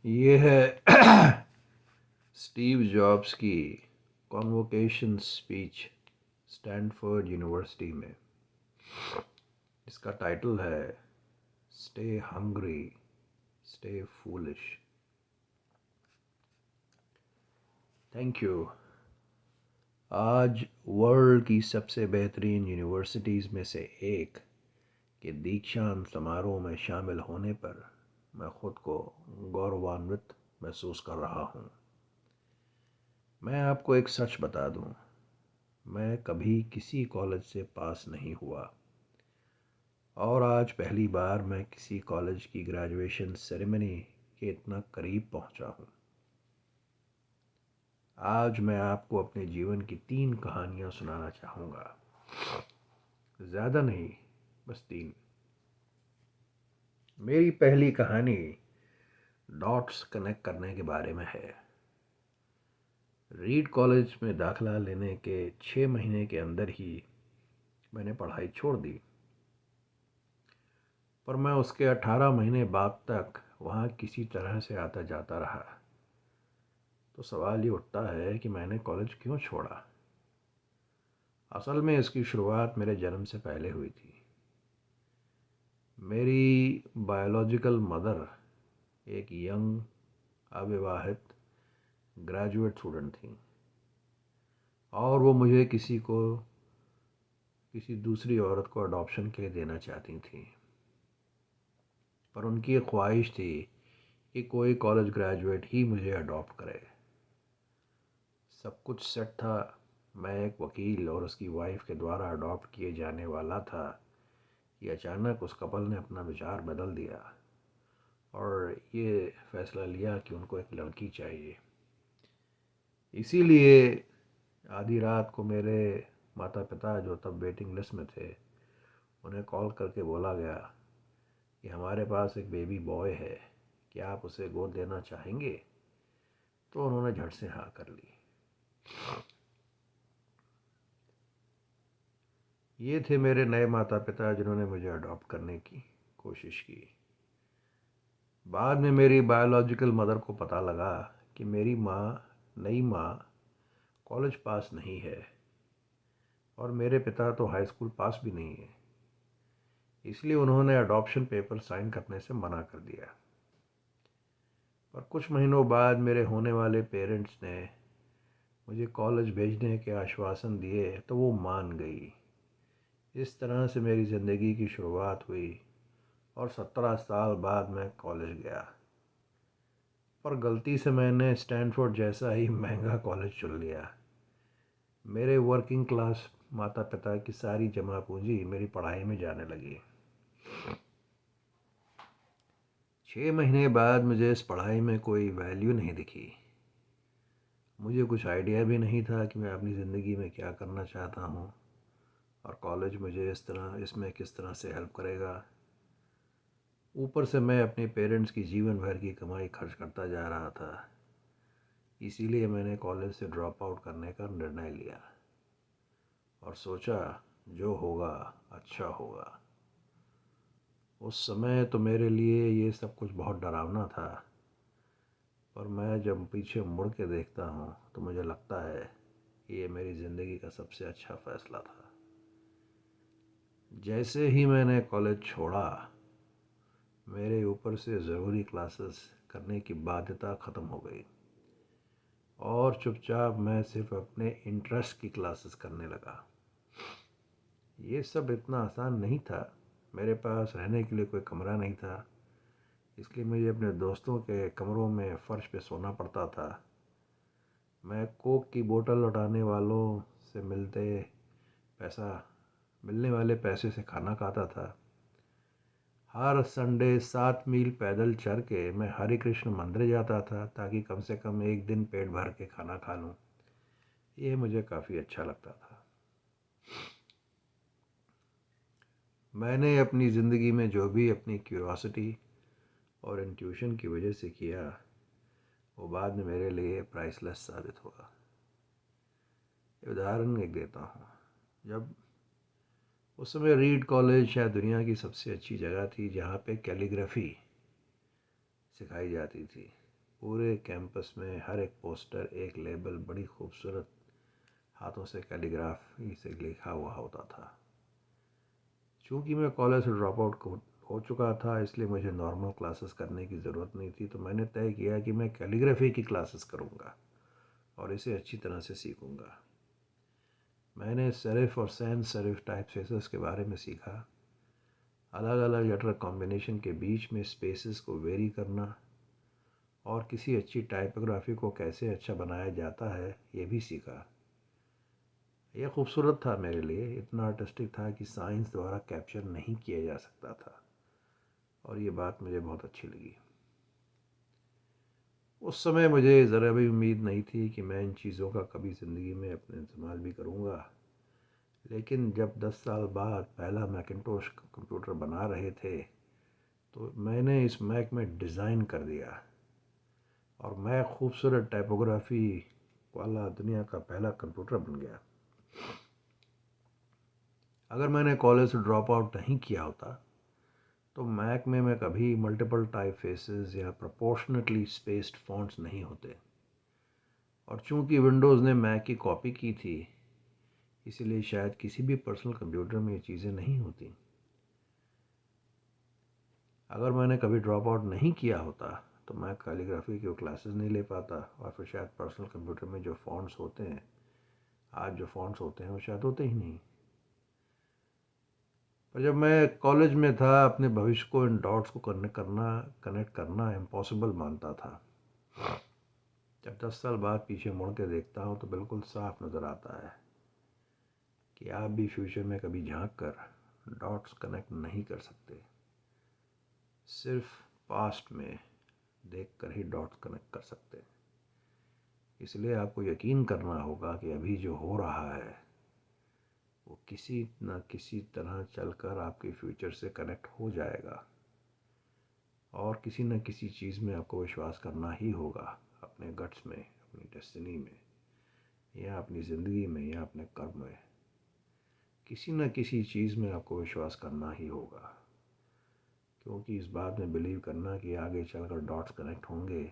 ये है Steve jobs की कॉन्वोकेशन स्पीच स्टैनफोर्ड यूनिवर्सिटी में। इसका टाइटल है stay hungry stay foolish. Thank you. आज वर्ल्ड की सबसे बेहतरीन यूनिवर्सिटीज़ में से एक के दीक्षांत समारोह में शामिल होने पर मैं ख़ुद को गौरवान्वित महसूस कर रहा हूँ। मैं आपको एक सच बता दूँ, मैं कभी किसी कॉलेज से पास नहीं हुआ और आज पहली बार मैं किसी कॉलेज की ग्रेजुएशन सेरेमनी के इतना करीब पहुंचा हूं। आज मैं आपको अपने जीवन की 3 कहानियां सुनाना चाहूँगा। ज़्यादा नहीं, बस 3। मेरी पहली कहानी डॉट्स कनेक्ट करने के बारे में है। रीड कॉलेज में दाखिला लेने के 6 महीने के अंदर ही मैंने पढ़ाई छोड़ दी, पर मैं उसके 18 महीने बाद तक वहाँ किसी तरह से आता जाता रहा। तो सवाल ये उठता है कि मैंने कॉलेज क्यों छोड़ा। असल में इसकी शुरुआत मेरे जन्म से पहले हुई थी। मेरी बायोलॉजिकल मदर एक यंग अविवाहित ग्रेजुएट स्टूडेंट थी और वो मुझे किसी दूसरी औरत को अडॉप्शन के लिए देना चाहती थी। पर उनकी एक ख्वाहिश थी कि कोई कॉलेज ग्रेजुएट ही मुझे अडॉप्ट करे। सब कुछ सेट था। मैं एक वकील और उसकी वाइफ के द्वारा अडॉप्ट किए जाने वाला था कि अचानक उस कपल ने अपना विचार बदल दिया और ये फ़ैसला लिया कि उनको एक लड़की चाहिए। इसीलिए आधी रात को मेरे माता पिता, जो तब वेटिंग लिस्ट में थे, उन्हें कॉल करके बोला गया कि हमारे पास एक बेबी बॉय है, क्या आप उसे गोद लेना चाहेंगे? तो उन्होंने झट से हाँ कर ली। ये थे मेरे नए माता पिता जिन्होंने मुझे अडॉप्ट करने की कोशिश की। बाद में मेरी बायोलॉजिकल मदर को पता लगा कि मेरी नई माँ कॉलेज पास नहीं है और मेरे पिता तो हाई स्कूल पास भी नहीं है। इसलिए उन्होंने अडॉप्शन पेपर साइन करने से मना कर दिया। पर कुछ महीनों बाद मेरे होने वाले पेरेंट्स ने मुझे कॉलेज भेजने के आश्वासन दिए तो वो मान गई। इस तरह से मेरी ज़िंदगी की शुरुआत हुई और 17 साल बाद मैं कॉलेज गया। पर गलती से मैंने स्टैनफोर्ड जैसा ही महंगा कॉलेज चुन लिया। मेरे वर्किंग क्लास माता पिता की सारी जमा पूंजी मेरी पढ़ाई में जाने लगी। 6 महीने बाद मुझे इस पढ़ाई में कोई वैल्यू नहीं दिखी। मुझे कुछ आइडिया भी नहीं था कि मैं अपनी ज़िंदगी में क्या करना चाहता हूँ और कॉलेज मुझे इसमें किस तरह से हेल्प करेगा। ऊपर से मैं अपने पेरेंट्स की जीवन भर की कमाई खर्च करता जा रहा था। इसीलिए मैंने कॉलेज से ड्रॉप आउट करने का निर्णय लिया और सोचा जो होगा अच्छा होगा। उस समय तो मेरे लिए ये सब कुछ बहुत डरावना था, पर मैं जब पीछे मुड़ के देखता हूँ तो मुझे लगता है कि ये मेरी ज़िंदगी का सबसे अच्छा फ़ैसला था। जैसे ही मैंने कॉलेज छोड़ा, मेरे ऊपर से ज़रूरी क्लासेस करने की बाध्यता ख़त्म हो गई और चुपचाप मैं सिर्फ अपने इंटरेस्ट की क्लासेस करने लगा। ये सब इतना आसान नहीं था। मेरे पास रहने के लिए कोई कमरा नहीं था, इसलिए मुझे अपने दोस्तों के कमरों में फ़र्श पे सोना पड़ता था। मैं कोक की बोतल लौटाने वालों से पैसा मिलने वाले पैसे से खाना खाता था। हर संडे 7 मील पैदल चल के मैं हरे कृष्ण मंदिर जाता था ताकि कम से कम एक दिन पेट भर के खाना खा लूँ। ये मुझे काफ़ी अच्छा लगता था। मैंने अपनी ज़िंदगी में जो भी अपनी क्यूरोसिटी और इंट्यूशन की वजह से किया, वो बाद में मेरे लिए प्राइसलेस साबित हुआ। उदाहरण एक देता हूँ। जब उस समय रीड कॉलेज शायद दुनिया की सबसे अच्छी जगह थी जहाँ पे कैलीग्राफी सिखाई जाती थी। पूरे कैंपस में हर एक पोस्टर, एक लेबल बड़ी खूबसूरत हाथों से कैलीग्राफी से लिखा हुआ होता था। चूँकि मैं कॉलेज से ड्रॉप आउट हो चुका था, इसलिए मुझे नॉर्मल क्लासेस करने की ज़रूरत नहीं थी, तो मैंने तय किया कि मैं कैलीग्राफी की क्लासेस करूँगा और इसे अच्छी तरह से सीखूँगा। मैंने सेरिफ और सैंस सेरिफ टाइपफेसेस के बारे में सीखा, अलग अलग लेटर कॉम्बिनेशन के बीच में स्पेसेस को वेरी करना और किसी अच्छी टाइपोग्राफी को कैसे अच्छा बनाया जाता है ये भी सीखा। यह खूबसूरत था मेरे लिए, इतना आर्टिस्टिक था कि साइंस द्वारा कैप्चर नहीं किया जा सकता था, और ये बात मुझे बहुत अच्छी लगी। उस समय मुझे ज़रा भी उम्मीद नहीं थी कि मैं इन चीज़ों का कभी ज़िंदगी में अपने इस्तेमाल भी करूँगा, लेकिन जब 10 साल बाद पहला मैकिन्टोश कंप्यूटर बना रहे थे तो मैंने इस मैक में डिज़ाइन कर दिया और मैं खूबसूरत टाइपोग्राफी वाला दुनिया का पहला कंप्यूटर बन गया। अगर मैंने कॉलेज से ड्रॉप आउट नहीं किया होता तो मैक में मैं कभी मल्टीपल टाइप फेसेस या प्रोपोर्शनेटली स्पेस्ड फॉन्ट्स नहीं होते, और चूंकि विंडोज़ ने मैक की कॉपी की थी इसीलिए शायद किसी भी पर्सनल कंप्यूटर में ये चीज़ें नहीं होती। अगर मैंने कभी ड्रॉप आउट नहीं किया होता तो मैं कैलीग्राफी की क्लासेस नहीं ले पाता, और फिर शायद पर्सनल कंप्यूटर में जो फॉन्ट्स होते हैं, आज जो फॉन्ट्स होते हैं वो शायद होते ही नहीं। पर जब मैं कॉलेज में था अपने भविष्य को इन डॉट्स को कनेक्ट करना इम्पॉसिबल मानता था। जब 10 साल बाद पीछे मुड़ के देखता हूँ तो बिल्कुल साफ नज़र आता है कि आप भी फ्यूचर में कभी झांक कर डॉट्स कनेक्ट नहीं कर सकते, सिर्फ पास्ट में देखकर ही डॉट्स कनेक्ट कर सकते हैं। इसलिए आपको यकीन करना होगा कि अभी जो हो रहा है वो किसी न किसी तरह चलकर आपके फ्यूचर से कनेक्ट हो जाएगा, और किसी न किसी चीज़ में आपको विश्वास करना ही होगा, अपने गट्स में, अपनी डेस्टिनी में, या अपनी ज़िंदगी में, या अपने कर्म में। किसी न किसी चीज़ में आपको विश्वास करना ही होगा, क्योंकि इस बात में बिलीव करना कि आगे चलकर डॉट्स कनेक्ट होंगे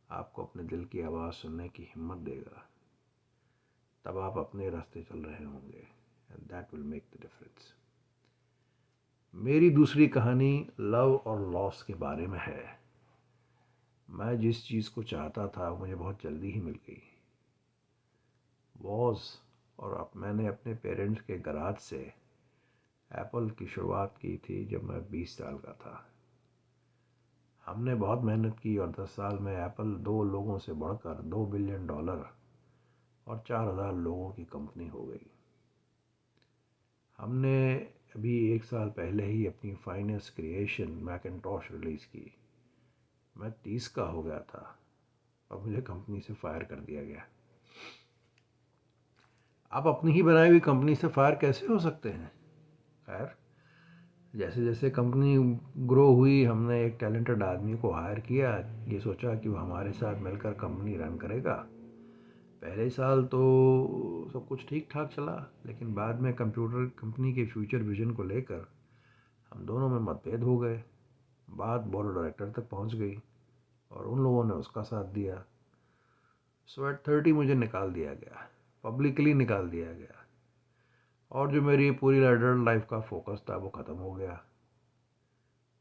आपको अपने दिल की आवाज़ सुनने की हिम्मत देगा। तब आप अपने रास्ते चल रहे होंगे, and that will make the difference. मेरी दूसरी कहानी लव और लॉस के बारे में है। मैं जिस चीज़ को चाहता था वो मुझे बहुत जल्दी ही मिल गई। वॉज और अब मैंने अपने पेरेंट्स के गराज से एप्पल की शुरुआत की थी जब मैं 20 साल का था। हमने बहुत मेहनत की और 10 साल में एप्पल 2 लोगों से बढ़कर $2 बिलियन और 4,000 लोगों की कंपनी हो गई। हमने अभी 1 साल पहले ही अपनी फाइनेस्ट क्रिएशन मैकिन्टोश रिलीज़ की। मैं 30 का हो गया था और मुझे कंपनी से फायर कर दिया गया। आप अपनी ही बनाई हुई कंपनी से फायर कैसे हो सकते हैं? खैर, जैसे जैसे कंपनी ग्रो हुई हमने एक टैलेंटेड आदमी को हायर किया, ये सोचा कि वो हमारे साथ मिलकर कंपनी रन करेगा। पहले साल तो सब कुछ ठीक ठाक चला, लेकिन बाद में कंप्यूटर कंपनी के फ्यूचर विजन को लेकर हम दोनों में मतभेद हो गए। बात बोर्ड ऑफ डायरेक्टर तक पहुंच गई और उन लोगों ने उसका साथ दिया। सो एट 30 मुझे निकाल दिया गया, पब्लिकली निकाल दिया गया, और जो मेरी पूरी एडल्ट लाइफ का फोकस था वो ख़त्म हो गया,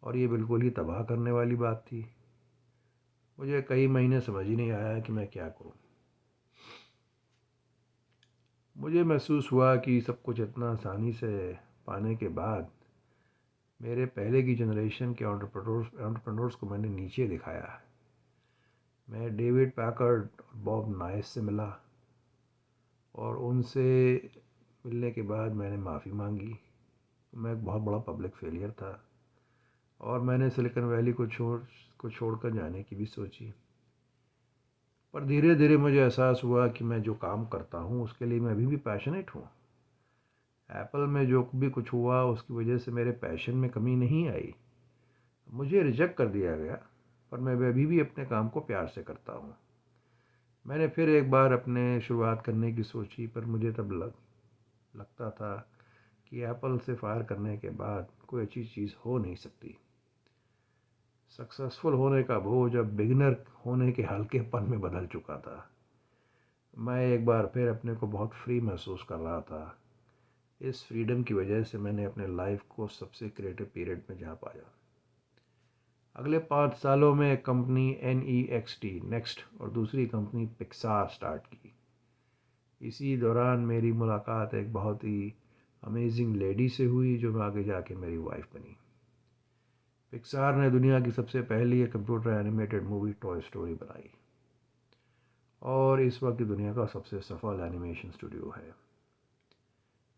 और ये बिल्कुल ही तबाह करने वाली बात थी। मुझे कई महीने समझ ही नहीं आया कि मैं क्या करूं। मुझे महसूस हुआ कि सब कुछ इतना आसानी से पाने के बाद मेरे पहले की जनरेशन के एंटरप्रेन्योर्स को मैंने नीचे दिखाया। मैं डेविड पैकर्ड और बॉब नाइस से मिला, और उनसे मिलने के बाद मैंने माफ़ी मांगी। मैं एक बहुत बड़ा पब्लिक फेलियर था, और मैंने सिलिकॉन वैली को छोड़कर जाने की भी सोची। पर धीरे धीरे मुझे एहसास हुआ कि मैं जो काम करता हूँ उसके लिए मैं अभी भी पैशनेट हूँ। एप्पल में जो भी कुछ हुआ उसकी वजह से मेरे पैशन में कमी नहीं आई। मुझे रिजेक्ट कर दिया गया, पर मैं अभी भी अपने काम को प्यार से करता हूँ। मैंने फिर एक बार अपने शुरुआत करने की सोची, पर मुझे तब लगता था कि एप्पल से फायर करने के बाद कोई अच्छी चीज़ हो नहीं सकती। सक्सेसफुल होने का बोझ अब बिगिनर होने के हल्केपन में बदल चुका था। मैं एक बार फिर अपने को बहुत फ्री महसूस कर रहा था। इस फ्रीडम की वजह से मैंने अपने लाइफ को सबसे क्रिएटिव पीरियड में जा पाया। अगले 5 सालों में एक कंपनी NEXT नेक्स्ट और दूसरी कंपनी पिक्सार स्टार्ट की। इसी दौरान मेरी मुलाकात एक बहुत ही अमेजिंग लेडी से हुई जो आगे जाके मेरी वाइफ बनी। पिक्सार ने दुनिया की सबसे पहली computer animated movie toy story बनाई और इस वक्त की दुनिया का सबसे सफल एनिमेशन स्टूडियो है।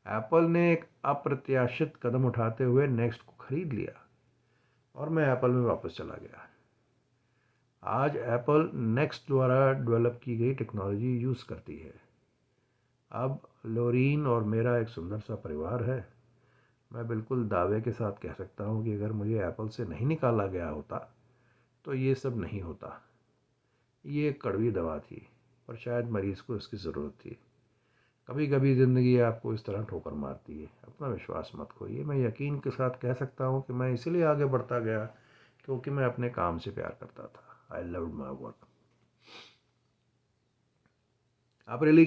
एप्पल ने एक अप्रत्याशित कदम उठाते हुए नेक्स्ट को खरीद लिया और मैं एप्पल में वापस चला गया। आज एप्पल नेक्स्ट द्वारा डेवलप की गई टेक्नोलॉजी यूज़ करती है। अब लोरीन और मेरा एक सुंदर सा परिवार है। मैं बिल्कुल दावे के साथ कह सकता हूँ कि अगर मुझे एप्पल से नहीं निकाला गया होता तो ये सब नहीं होता। ये एक कड़वी दवा थी और शायद मरीज़ को इसकी ज़रूरत थी। कभी कभी ज़िंदगी आपको इस तरह ठोकर मारती है। अपना विश्वास मत खोइए। मैं यकीन के साथ कह सकता हूँ कि मैं इसलिए आगे बढ़ता गया क्योंकि मैं अपने काम से प्यार करता था। I loved my work. आप रियली